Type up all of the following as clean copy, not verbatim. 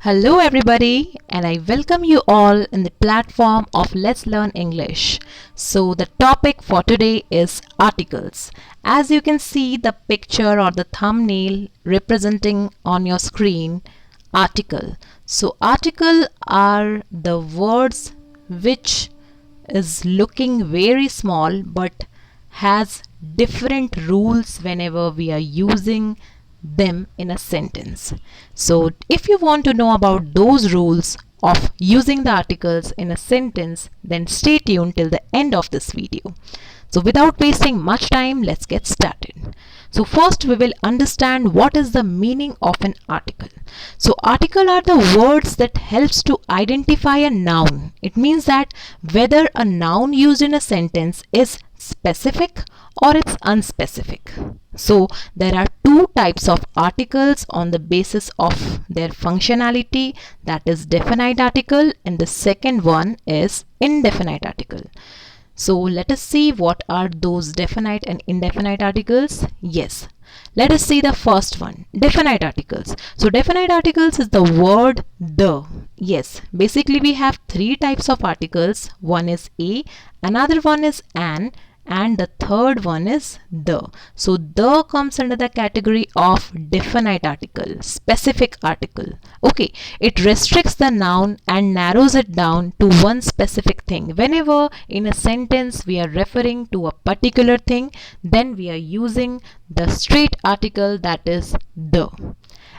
Hello everybody, and I welcome you all in the platform of Let's Learn English. So the topic for today is articles. As you can see the picture or the thumbnail representing on your screen, article. So article are the words which is looking very small but has different rules whenever we are using them in a sentence. So if you want to know about those rules of using the articles in a sentence, then stay tuned till the end of this video. So without wasting much time, let's get started. So first we will understand what is the meaning of an article. So article are the words that helps to identify a noun. It means that whether a noun used in a sentence is specific or it's unspecific. So there are two types of articles on the basis of their functionality, that is definite article, and the second one is indefinite article. So let us see what are those definite and indefinite articles. Yes, let us see the first one, definite articles. So definite articles is the word the. Yes, basically we have three types of articles. One is a, another one is an, and the third one is the. So the comes under the category of definite article, specific article. Okay, it restricts the noun and narrows it down to one specific thing. Whenever in a sentence we are referring to a particular thing, then we are using the straight article, that is the.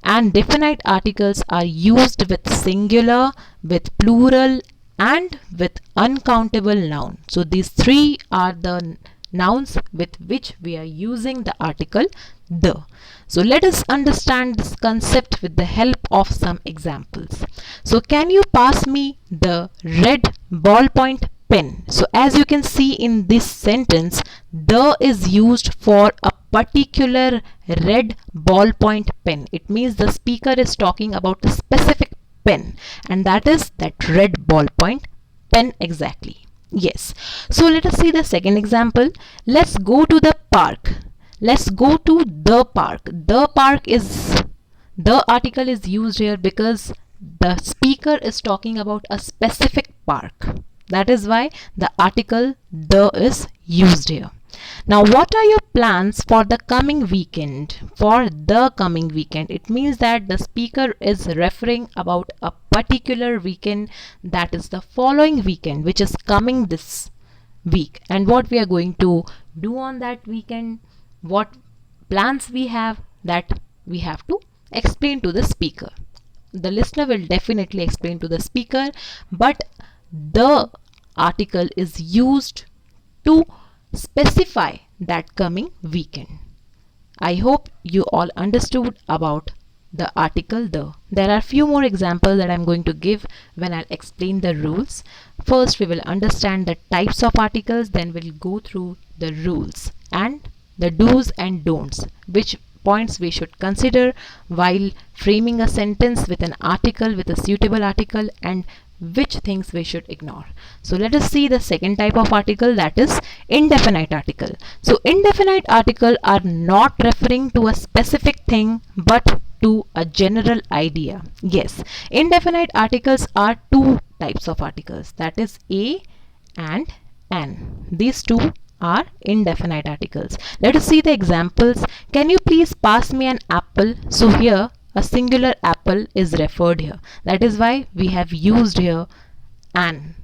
And definite articles are used with singular, with plural, and with uncountable noun. So these three are the nouns with which we are using the article the. So let us understand this concept with the help of some examples. So can you pass me the red ballpoint pen? So as you can see in this sentence, the is used for a particular red ballpoint pen. It means the speaker is talking about a specific pen, and that is that red ballpoint pen exactly. Yes. So let us see the second example. Let's go to the park. Let's go to the park. The park is, the article is used here because the speaker is talking about a specific park. That is why the article the is used here. Now what are your plans for the coming weekend? For the coming weekend, it means that the speaker is referring about a particular weekend, that is the following weekend, which is coming this week, and what we are going to do on that weekend, what plans we have, that we have to explain to the speaker. The listener will definitely explain to the speaker, but the article is used to specify that coming weekend. I hope you all understood about the article the. There are few more examples that I'm going to give when I'll explain the rules. First we will understand the types of articles, then we'll go through the rules and the do's and don'ts, which points we should consider while framing a sentence with an article, with a suitable article, and which things we should ignore. So let us see the second type of article, that is indefinite article. So indefinite article are not referring to a specific thing but to a general idea. Yes, indefinite articles are two types of articles, that is a and an. These two are indefinite articles. Let us see the examples. Can you please pass me an apple? So here a singular apple is referred here. That is why we have used here an.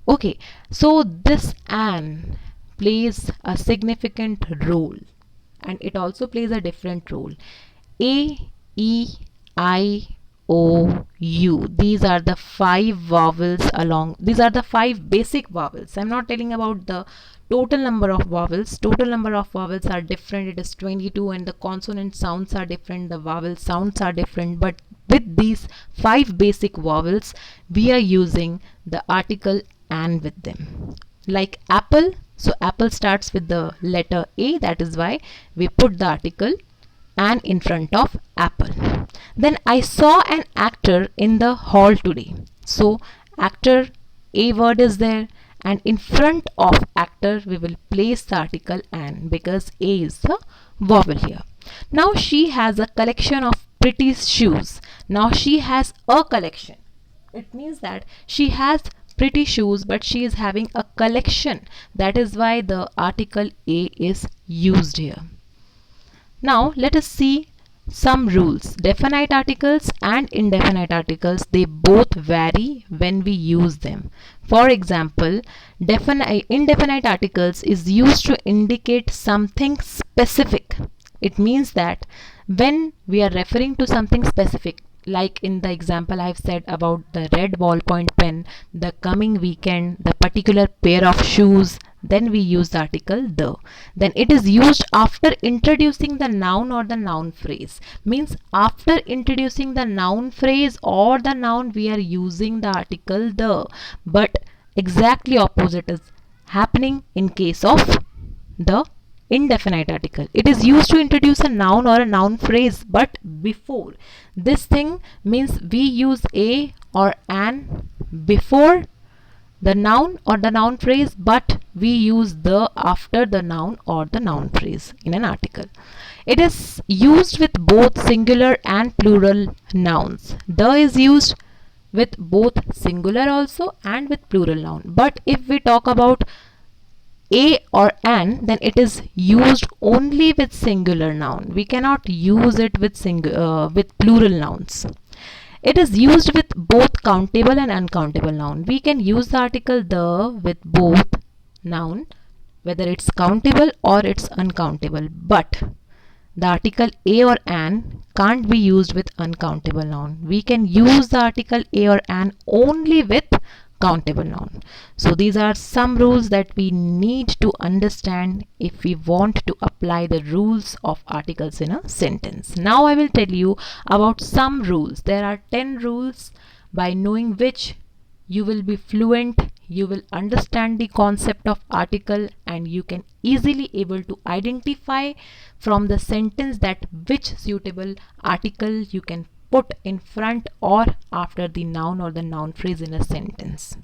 Okay, so this an plays a significant role, and it also plays a different role. A, E, I, O, U. These are the five vowels along. These are the five basic vowels. I'm not telling about the total number of vowels. Total number of vowels are different. It is 22, and the consonant sounds are different. The vowel sounds are different. But with these five basic vowels, we are using the article an with them. Like apple. So apple starts with the letter A. That is why we put the article an in front of apple. Then I saw an actor in the hall today. So actor, a word is there, and in front of actor we will place the article an because a is the vowel here. Now she has a collection of pretty shoes. Now she has a collection. It means that she has pretty shoes, but she is having a collection. That is why the article a is used here. Now let us see some rules. Definite articles and indefinite articles, they both vary when we use them. For example, indefinite articles is used to indicate something specific. It means that when we are referring to something specific, like in the example I've said about the red ballpoint pen, the coming weekend, the particular pair of shoes, then we use the article the. Then it is used after introducing the noun or the noun phrase. Means after introducing the noun phrase or the noun, we are using the article the. But exactly opposite is happening in case of the indefinite article. It is used to introduce a noun or a noun phrase, but before. This thing means we use a or an before the noun or the noun phrase, but we use the after the noun or the noun phrase in an article. It is used with both singular and plural nouns. The is used with both singular also and with plural noun. But if we talk about a or an, then it is used only with singular noun. We cannot use it with plural nouns. It is used with both countable and uncountable noun. We can use the article the with both noun, whether it's countable or it's uncountable. But the article a or an can't be used with uncountable noun. We can use the article a or an only with countable noun. So these are some rules that we need to understand if we want to apply the rules of articles in a sentence. Now I will tell you about some rules. There are 10 rules by knowing which you will be fluent, you will understand the concept of article, and you can easily able to identify from the sentence that which suitable article you can put in front or after the noun or the noun phrase in a sentence.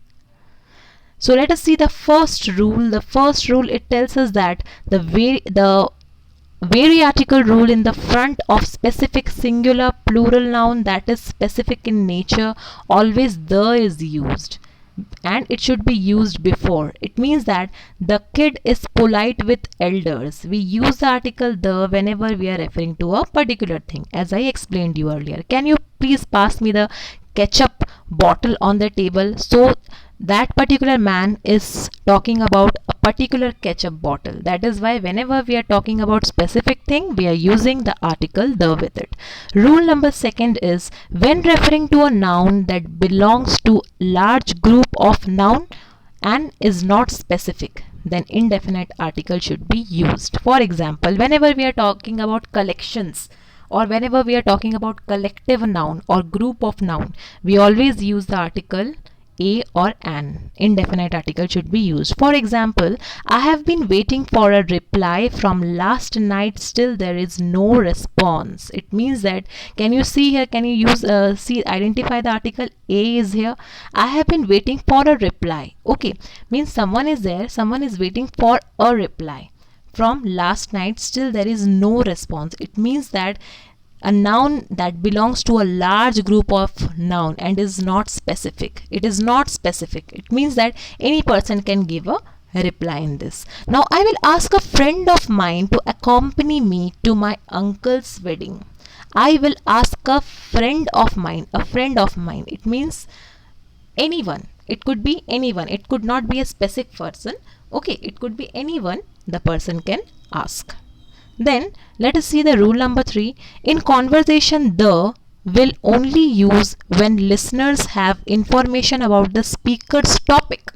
So let us see the first rule. The first rule, it tells us that the very article rule in the front of specific singular plural noun that is specific in nature, always the is used, and it should be used before. It means that the kid is polite with elders. We use the article the whenever we are referring to a particular thing, as I explained you earlier. Can you please pass me the ketchup bottle on the table? So that particular man is talking about a particular ketchup bottle. That is why whenever we are talking about specific thing, we are using the article the with it. Rule number second is when referring to a noun that belongs to large group of noun and is not specific, then indefinite article should be used. For example, whenever we are talking about collections or whenever we are talking about collective noun or group of noun, we always use the article a or an. Indefinite article should be used. For example, I have been waiting for a reply from last night, still there is no response. It means that, can you see here, can you use identify the article a is here. I have been waiting for a reply. Okay, means someone is there, someone is waiting for a reply from last night, still there is no response. It means that a noun that belongs to a large group of noun and is not specific. It is not specific. It means that any person can give a reply in this. Now I will ask a friend of mine to accompany me to my uncle's wedding. I will ask a friend of mine. A friend of mine. It means anyone. It could be anyone. It could not be a specific person. Okay, it could be anyone the person can ask. Then let us see the rule number 3. In conversation, the will only use when listeners have information about the speaker's topic.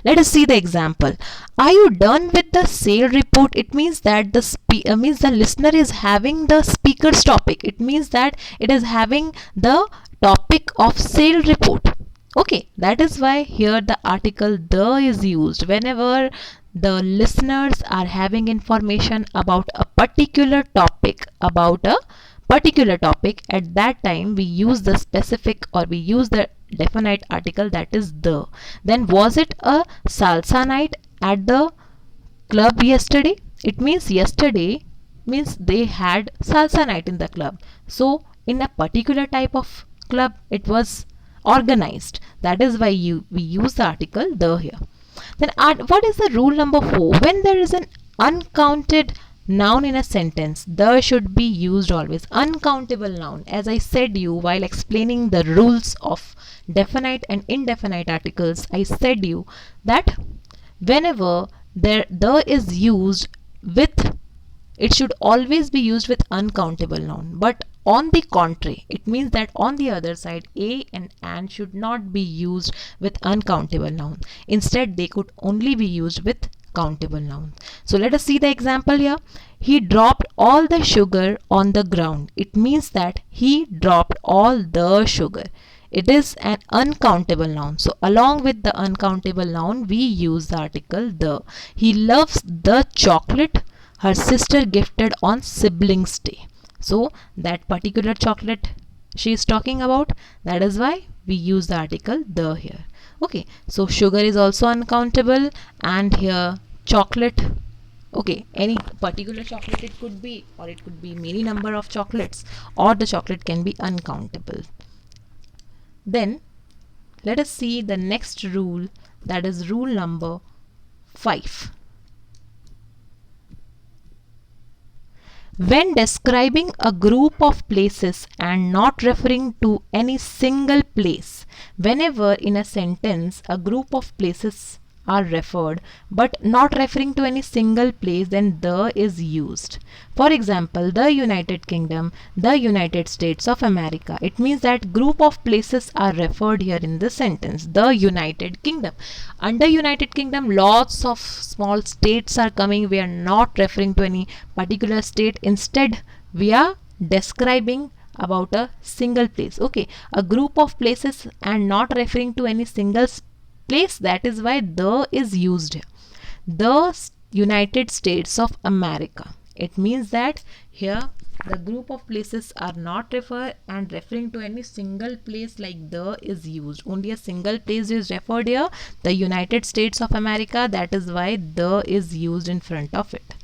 Let us see the example. Are you done with the sale report? It means that the listener is having the speaker's topic. It means that it is having the topic of sale report. Okay, that is why here the article the is used whenever the listeners are having information about a particular topic, at that time we use the specific or we use the definite article, that is the. Then was it a salsa night at the club yesterday? It means yesterday means they had salsa night in the club. So in a particular type of club, it was organized. That is why we use the article the here. Then what is the rule number 4? When there is an uncounted noun in a sentence, the should be used always. Uncountable noun, as I said you while explaining the rules of definite and indefinite articles, I said you that whenever the is used with, it should always be used with uncountable noun. But on the contrary, it means that on the other side, a and an should not be used with uncountable noun. Instead, they could only be used with countable noun. So let us see the example here. He dropped all the sugar on the ground. It means that he dropped all the sugar. It is an uncountable noun. So along with the uncountable noun, we use the article the. He loves the chocolate her sister gifted on siblings day. So that particular chocolate she is talking about, that is why we use the article the here. Okay, so sugar is also uncountable, and here chocolate, okay, any particular chocolate it could be, or it could be many number of chocolates, or the chocolate can be uncountable. Then let us see the next rule, that is rule number 5. When describing a group of places and not referring to any single place, whenever in a sentence a group of places are referred but not referring to any single place, then the is used. For example, the United Kingdom, the United States of America. It means that group of places are referred here in the sentence, the United Kingdom. Under United Kingdom, lots of small states are coming. We are not referring to any particular state. Instead, we are describing about a single place. Okay, a group of places and not referring to any single place, that is why the is used here. The United States of America. It means that here the group of places are not referring to any single place, like the is used. Only a single place is referred here, the United States of America. That is why the is used in front of it.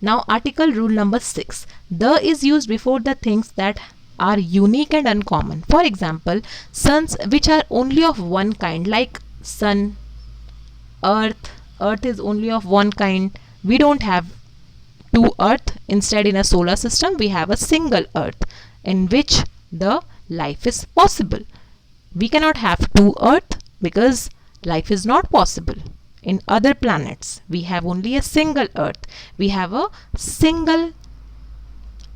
Now article rule number 6. The is used before the things that are unique and uncommon. For example, suns which are only of one kind, like sun, earth. Earth is only of one kind. We don't have two earth. Instead, in a solar system, we have a single earth in which the life is possible. We cannot have two earth because life is not possible. In other planets, we have only a single earth. We have a single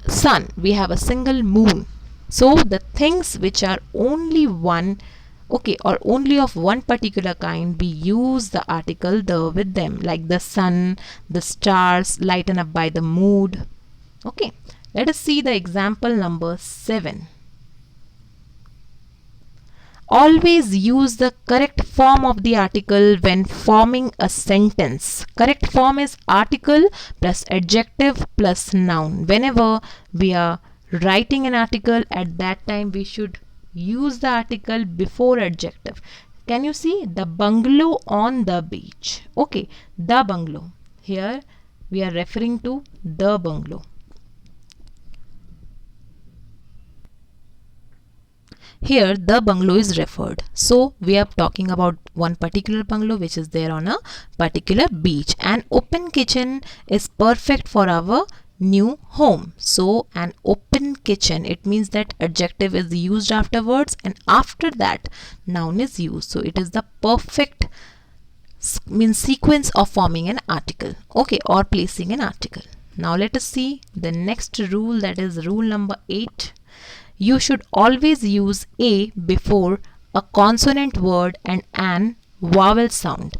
sun. We have a single moon. So the things which are only one, okay, or only of one particular kind, we use the article the with them, like the sun, the stars, lighten up by the mood. Okay, let us see the example number 7. Always use the correct form of the article when forming a sentence. Correct form is article plus adjective plus noun. Whenever we are writing an article, at that time we should use the article before adjective. Can you see the bungalow on the beach? Okay, the bungalow. Here we are referring to the bungalow. Here the bungalow is referred. So we are talking about one particular bungalow which is there on a particular beach. An open kitchen is perfect for our new home. So an open kitchen, it means that adjective is used afterwards, and after that noun is used. So it is the perfect sequence of forming an article, okay, or placing an article. Now let us see the next rule, that is rule number 8. You should always use a before a consonant word and an vowel sound.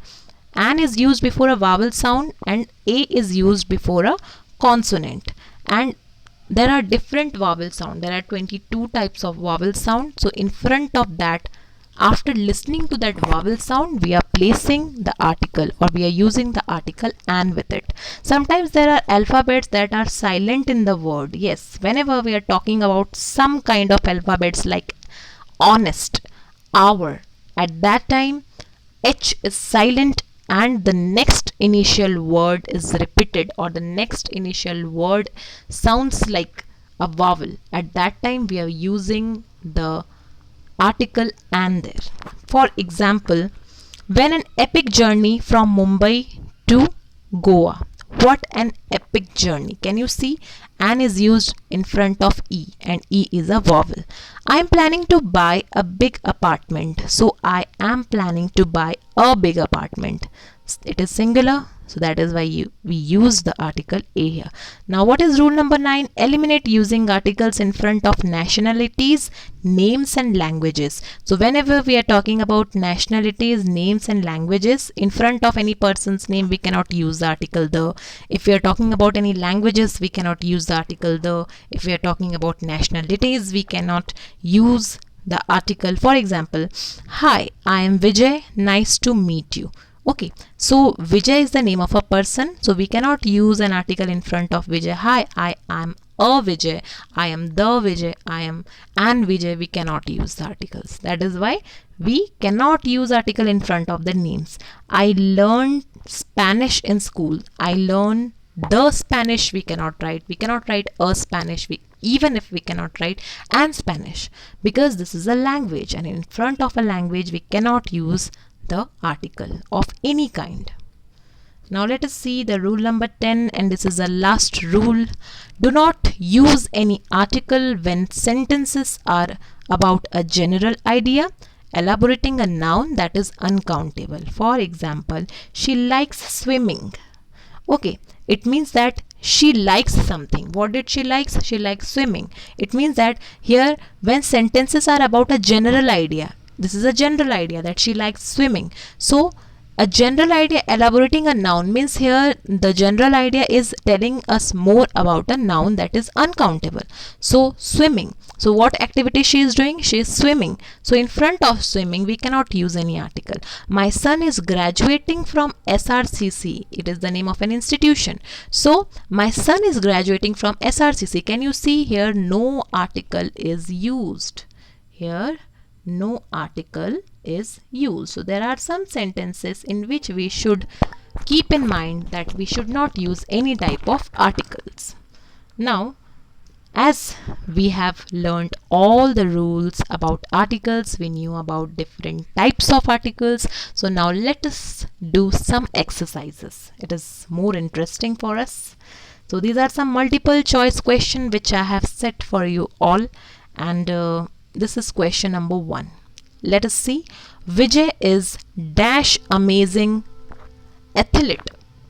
An is used before a vowel sound and a is used before a consonant. And there are different vowel sound. There are 22 types of vowel sound. So in front of that, after listening to that vowel sound, we are placing the article, or we are using the article and with it. Sometimes there are alphabets that are silent in the word. Yes, whenever we are talking about some kind of alphabets like honest, hour, at that time H is silent and the next initial word is repeated, or the next initial word sounds like a vowel, at that time we are using the article and there. For example, when an epic journey from Mumbai to Goa. What an epic journey. Can you see? An is used in front of E and E is a vowel. I am planning to buy a big apartment. So I am planning to buy a big apartment. It is singular. So that is why we use the article a here. Now what is rule number 9? Eliminate using articles in front of nationalities, names and languages. So whenever we are talking about nationalities, names and languages, in front of any person's name we cannot use the article the. If we are talking about any languages, we cannot use the article the. If we are talking about nationalities, we cannot use the article. For example, hi, I am Vijay, nice to meet you. Okay, so Vijay is the name of a person, so we cannot use an article in front of Vijay. Hi, I am a Vijay, I am the Vijay, I am an Vijay. We cannot use the articles. That is why we cannot use article in front of the names. I learned Spanish in school. I learned the Spanish. We cannot write. We cannot write a Spanish. Even if we cannot write an Spanish, because this is a language, and in front of a language we cannot use the article of any kind. Now let us see the rule number 10, and this is the last rule. Do not use any article when sentences are about a general idea, elaborating a noun that is uncountable. For example, she likes swimming. Okay, it means that she likes something. What did she likes? She likes swimming. It means that here when sentences are about a general idea, this is a general idea that she likes swimming. So a general idea elaborating a noun means here the general idea is telling us more about a noun that is uncountable. So swimming. So what activity she is doing? She is swimming. So in front of swimming we cannot use any article. My son is graduating from SRCC. It is the name of an institution. So my son is graduating from SRCC. Can you see here no article is used? Here no article is used. So there are some sentences in which we should keep in mind that we should not use any type of articles. Now, as we have learned all the rules about articles, we knew about different types of articles. So now let us do some exercises. It is more interesting for us. So these are some multiple choice questions which I have set for you all, and this is question number 1. Let us see. Vijay is dash amazing athlete.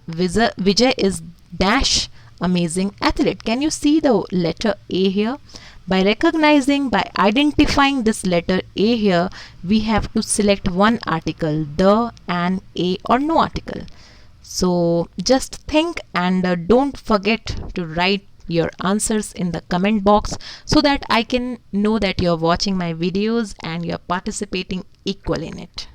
Vijay is dash amazing athlete. Can you see the letter A here? By identifying this letter A here, we have to select one article, the, an, a, or no article. So just think and don't forget to write your answers in the comment box so that I can know that you're watching my videos and you're participating equal in it.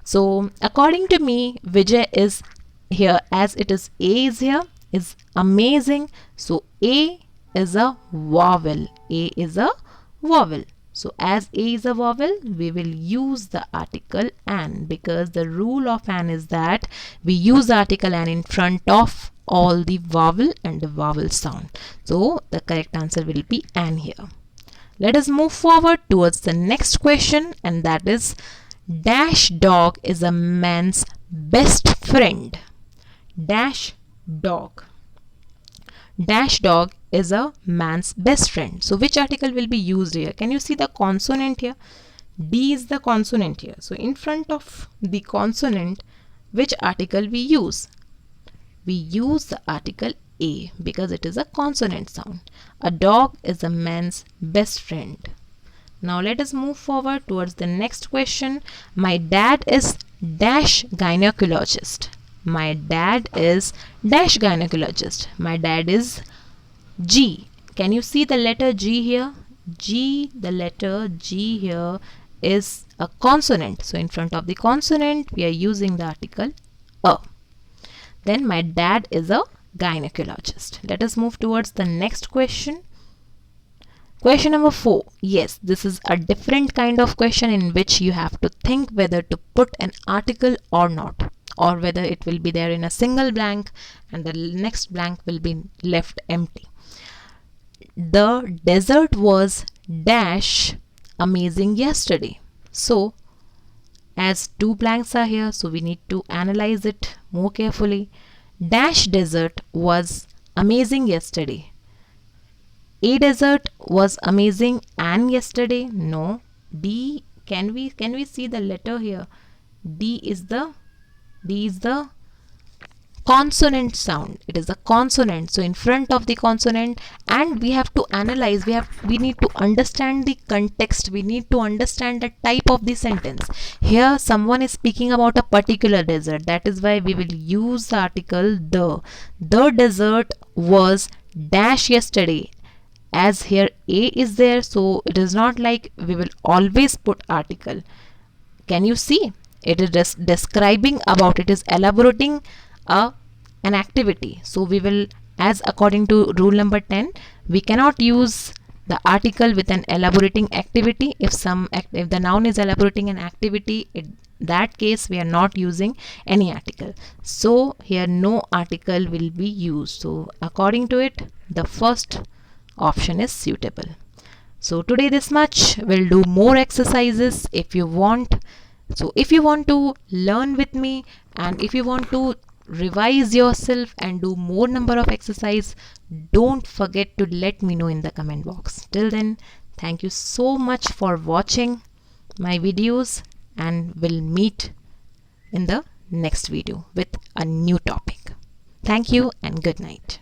So according to me, Vijay is here, as it is A is here, is amazing. So A is a vowel. A is a vowel. So as A is a vowel, we will use the article an, because the rule of an is that we use the article an in front of all the vowel and the vowel sound. So the correct answer will be an here. Let us move forward towards the next question, and that is dash dog is a man's best friend. Dash dog. Dash dog is a man's best friend. So which article will be used here? Can you see the consonant here? D is the consonant here. So in front of the consonant, which article we use? We use the article A because it is a consonant sound. A dog is a man's best friend. Now let us move forward towards the next question. My dad is dash gynecologist. My dad is dash gynecologist. My dad is G. Can you see the letter G here? G, the letter G here is a consonant. So in front of the consonant, we are using the article A. Then my dad is a gynecologist. Let us move towards the next question. Question number 4. Yes, this is a different kind of question in which you have to think whether to put an article or not, or whether it will be there in a single blank and the next blank will be left empty. The desert was dash amazing yesterday. So as two blanks are here, so we need to analyze it more carefully. Dash desert was amazing yesterday. A desert was amazing and yesterday. No. D, can we see the letter here? D is the consonant sound. It is a consonant, so in front of the consonant, and we have to analyze, we need to understand the context, we need to understand the type of the sentence. Here someone is speaking about a particular desert, that is why we will use the article the desert was dash yesterday. As here A is there, so it is not like we will always put article. Can you see? It is just describing about, it is elaborating an activity. So we will, as according to rule number 10, we cannot use the article with an elaborating activity. If the noun is elaborating an activity, in that case we are not using any article. So here no article will be used. So according to it, the first option is suitable. So today this much. We'll do more exercises if you want. So if you want to learn with me, and if you want to revise yourself and do more number of exercise, don't forget to let me know in the comment box. Till then, thank you so much for watching my videos, and we'll meet in the next video with a new topic. Thank you and good night.